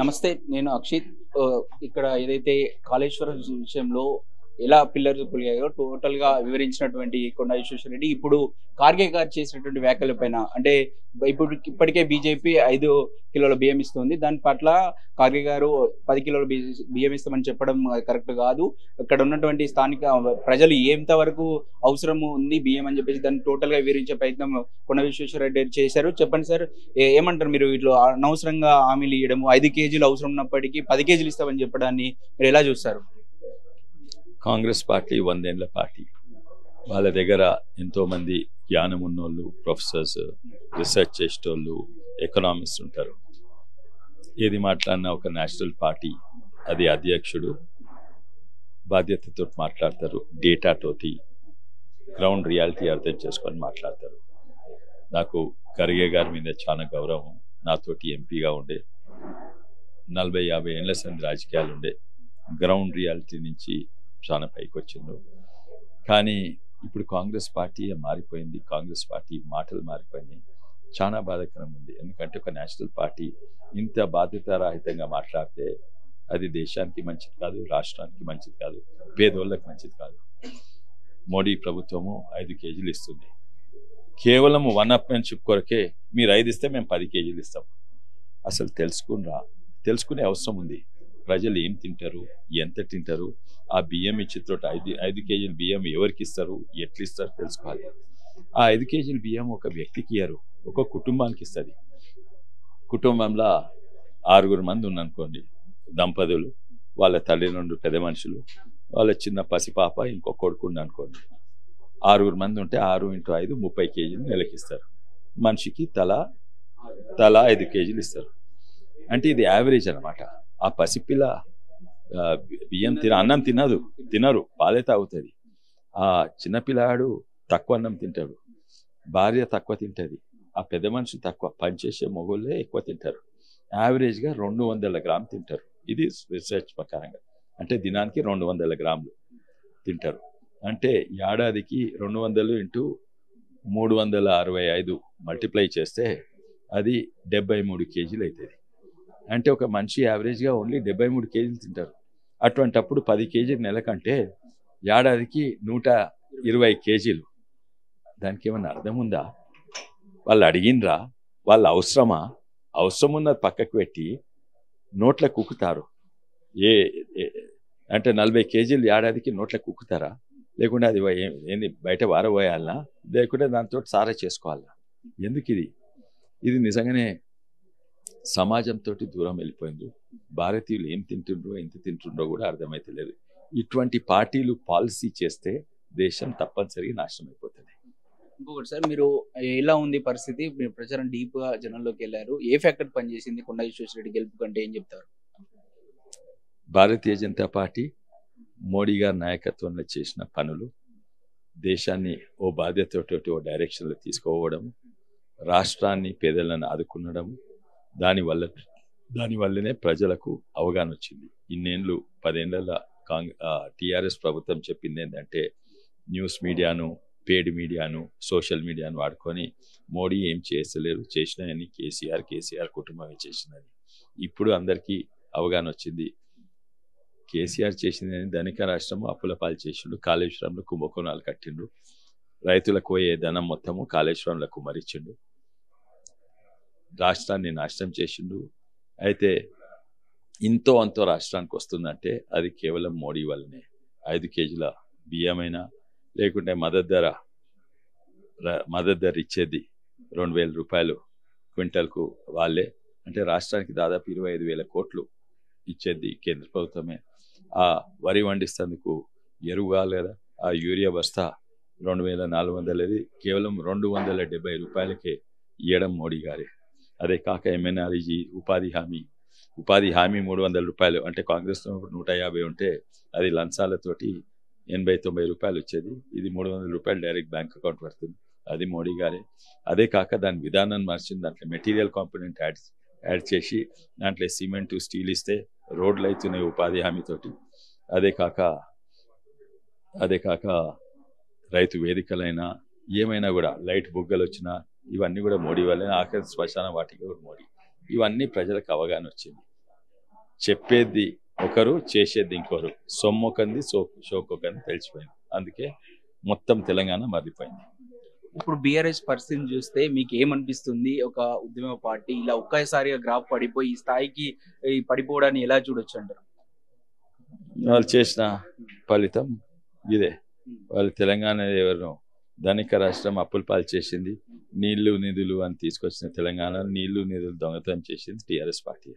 నమస్తే. నేను అక్షిత్. ఇక్కడ ఏదైతే కాళేశ్వరం విషయంలో ఎలా పిల్లర్లు కూలిపోయాయో టోటల్‌గా వివరించినటువంటి కొండా విశ్వేశ్వరరెడ్డి ఇప్పుడు ఖార్గే గారు చేసినటువంటి వ్యాఖ్యల పైన అంటే ఇప్పటికే బీజేపీ 5 కిలోల బియ్యం ఇస్తుంది. దాని పట్ల ఖార్గే గారు 10 కిలోల బియ్యం ఇస్తామని చెప్పడం కరెక్ట్ కాదు. ఇక్కడ ఉన్నటువంటి స్థానిక ప్రజలు ఎంత వరకు అవసరం ఉంది బియ్యం అని చెప్పేసి దాన్ని టోటల్‌గా వివరించే ప్రయత్నం కొండా విశ్వేశ్వరరెడ్డి చేశారు. చెప్పండి సార్. ఏమంటారు మీరు వీటిలో అనవసరంగా హామీలు ఇయ్యడము 5 కేజీలు అవసరం ఉన్నప్పటికీ 10 కేజీలు ఇస్తామని చెప్పడాన్ని మీరు ఎలా చూస్తారు? కాంగ్రెస్ పార్టీ 100 ఏళ్ల పార్టీ. వాళ్ళ దగ్గర ఎంతోమంది జ్ఞానం ఉన్నోళ్ళు, ప్రొఫెసర్స్, రీసెర్చ్ చేసేటోళ్ళు, ఎకనామిస్ట్ ఉంటారు. ఏది మాట్లాడినా ఒక నేషనల్ పార్టీ, అది అధ్యక్షుడు బాధ్యతతో మాట్లాడతారు, డేటాతోటి గ్రౌండ్ రియాలిటీ అర్థం చేసుకొని మాట్లాడతారు. నాకు ఖర్గే గారి మీద చాలా గౌరవం. నాతోటి ఎంపీగా ఉండే 40-50 ఏళ్ల సంది రాజకీయాలు ఉండే, గ్రౌండ్ రియాలిటీ నుంచి చాలా పైకి వచ్చిండు. కానీ ఇప్పుడు కాంగ్రెస్ పార్టీ మారిపోయింది. కాంగ్రెస్ పార్టీ మాటలు మారిపోయినాయి. చాలా బాధాకరం ఉంది. ఎందుకంటే ఒక నేషనల్ పార్టీ ఇంత బాధ్యతారహితంగా మాట్లాడితే అది దేశానికి మంచిది కాదు, రాష్ట్రానికి మంచిది కాదు, పేదోళ్ళకి మంచిది కాదు. మోడీ ప్రభుత్వము 5 కేజీలు ఇస్తుంది. కేవలం వన్ అప్మెన్షిప్ కొరకే మీరు 5 ఇస్తే మేము 10 కేజీలు ఇస్తాం. అసలు తెలుసుకునే అవసరం ఉంది. ప్రజలు ఏం తింటారు, ఎంత తింటారు, ఆ బియ్యం ఇచ్చేతో 5 కేజీల బియ్యం ఎవరికి ఇస్తారు, ఎట్లు ఇస్తారు తెలుసుకోవాలి. ఆ 5 కేజీల బియ్యం ఒక వ్యక్తికి ఇయ్యరు, ఒక కుటుంబానికి ఇస్తుంది. కుటుంబంలో 6 మంది ఉన్ననుకోండి, దంపతులు, వాళ్ళ తల్లిదండ్రులు, పెద్ద మనుషులు, వాళ్ళ చిన్న పసిపాప, ఇంకో కొడుకు అనుకోండి. 6 మంది ఉంటే 6 × 5 30 కేజీలు నెలకిస్తారు. మనిషికి తలా 5 కేజీలు ఇస్తారు. అంటే ఇది యావరేజ్ అనమాట. ఆ పసిపిల్ల బియ్యం అన్నం తినరు, పాలే తాగుతుంది. ఆ చిన్నపిల్లాడు తక్కువ అన్నం తింటాడు, భార్య తక్కువ తింటుంది, ఆ పెద్ద మనిషి తక్కువ, పనిచేసే మొగోళ్ళే ఎక్కువ తింటారు. యావరేజ్గా 200 గ్రాములు తింటారు. ఇది రీసెర్చ్ ప్రకారంగా. అంటే దినానికి 200 గ్రాములు తింటారు. అంటే ఏడాదికి 200 × 365 మల్టిప్లై చేస్తే అది 73 కేజీలు అవుతుంది. అంటే ఒక మనిషి యావరేజ్గా ఓన్లీ 73 కేజీలు తింటారు. అటువంటప్పుడు 10 కేజీలు నెలకంటే ఏడాదికి 120 కేజీలు. దానికి ఏమన్నా అర్థం ఉందా? వాళ్ళు అడిగినరా? వాళ్ళ అవసరమా? అవసరం ఉన్నది పక్కకు పెట్టి నోట్ల కుక్కుతారు. అంటే 40 కేజీలు ఏడాదికి నోట్ల కుక్కుతారా? లేకుంటే అది ఏంది బయట వారబోయాలనా? లేకుంటే దాంతో సారా చేసుకోవాలా? ఎందుకు ఇది నిజంగానే సమాజంతో దూరం వెళ్ళిపోయింది. భారతీయులు ఏం తింటుండ్రో, ఎంత తింటుండ్రో కూడా అర్థమైతలేదు. ఇటువంటి పార్టీలు పాలసీ చేస్తే దేశం తప్పనిసరిగా నాశనం అయిపోతుంది. ఇంకొకటి సార్, మీరు ఎలా ఉంది పరిస్థితి? మీరు ప్రచారం డీప్గా జనంలోకి వెళ్ళారు. ఏ ఫ్యాక్టర్ పనిచేసింది కొండా విశ్వేశ్వరరెడ్డి గెలుపు కంటే ఏం చెప్తారు? భారతీయ జనతా పార్టీ మోడీ గారి నాయకత్వంలో చేసిన పనులు, దేశాన్ని ఓ బాధ్యతతోటి ఓ డైరెక్షన్లో తీసుకోవడం, రాష్ట్రాన్ని పేదలను ఆదుకునడం, దానివల్లనే ప్రజలకు అవగాహన వచ్చింది. ఇన్నేళ్ళు 10 ఏళ్ల టీఆర్ఎస్ ప్రభుత్వం చెప్పింది ఏంటంటే న్యూస్ మీడియాను, పేడ్ మీడియాను, సోషల్ మీడియాను వాడుకొని మోడీ ఏం చేస్తలేరు, చేసినాయని కేసీఆర్ కుటుంబమే చేసినది. ఇప్పుడు అందరికీ అవగాహన వచ్చింది. కేసీఆర్ చేసిందని ధనిక రాష్ట్రము అప్పుల పాలు చేసిండు, కాళేశ్వరంలో కుంభకోణాలు కట్టిండు, రైతులకు పోయే ధనం మొత్తము కాళేశ్వరంలో కుమరించిండు, రాష్ట్రాన్ని నాశనం చేసిండు. అయితే ఇంతో అంతో రాష్ట్రానికి వస్తుందంటే అది కేవలం మోడీ వల్లనే. 5 కేజీల బియ్యమైనా లేకుంటే మద్దతు ధర ఇచ్చేది 2,000 రూపాయలు క్వింటల్కు వాళ్ళే. అంటే రాష్ట్రానికి దాదాపు 25,000 కోట్లు ఇచ్చేది కేంద్ర ప్రభుత్వమే. ఆ వరి వండిస్తేందుకు ఎరువు కావాలి కదా, ఆ యూరియా బస్తా 2,400 కేవలం 270 రూపాయలకే ఇవ్వడం మోడీ గారే. అదే కాక ఎంఎన్ఆర్ఈజీ ఉపాధి హామీ 300 రూపాయలు. అంటే కాంగ్రెస్లో 150 ఉంటే అది లంచాలతోటి 80-90 రూపాయలు వచ్చేది. ఇది 300 రూపాయలు డైరెక్ట్ బ్యాంక్ అకౌంట్ పడుతుంది. అది మోడీ గారే. అదే కాక దాని విధానాన్ని మార్చింది. దాంట్లో మెటీరియల్ కాంపోనెంట్ యాడ్ చేసి దాంట్లో సిమెంట్, స్టీల్ ఇస్తే రోడ్లు అవుతున్నాయి ఉపాధి హామీతోటి. అదే కాక రైతు వేదికలైనా ఏమైనా కూడా లైట్ బుగ్గలు వచ్చినా ఇవన్నీ కూడా మోడీ వల్లే. ఆఖరి శ్మశాన వాటిక కూడా మోడీ. ఇవన్నీ ప్రజలకు అవగాహన వచ్చింది. చెప్పేది ఒకరు చేసేది ఇంకొకరు, సొమ్మొకంది షోకొకంది తెలిసిపోయింది. అందుకే మొత్తం తెలంగాణ మారిపోయింది. ఇప్పుడు బీఆర్ఎస్ పరిస్థితిని చూస్తే మీకు ఏమనిపిస్తుంది? ఒక ఉద్యమ పార్టీ ఇలా ఒక్కసారిగా గ్రాఫ్ పడిపోయి ఈ స్థాయికి ఈ పడిపోవడాన్ని ఎలా చూడొచ్చు అంటారు? వాళ్ళు చేసిన ఫలితం ఇదే. వాళ్ళు తెలంగాణ ఎవరు ధనిక రాష్ట్రం అప్పుల పాలు చేసింది, నీళ్లు నిధులు అని తీసుకొచ్చిన తెలంగాణ నీళ్లు నిధులు దొంగతనం చేసింది టీఆర్ఎస్ పార్టీ.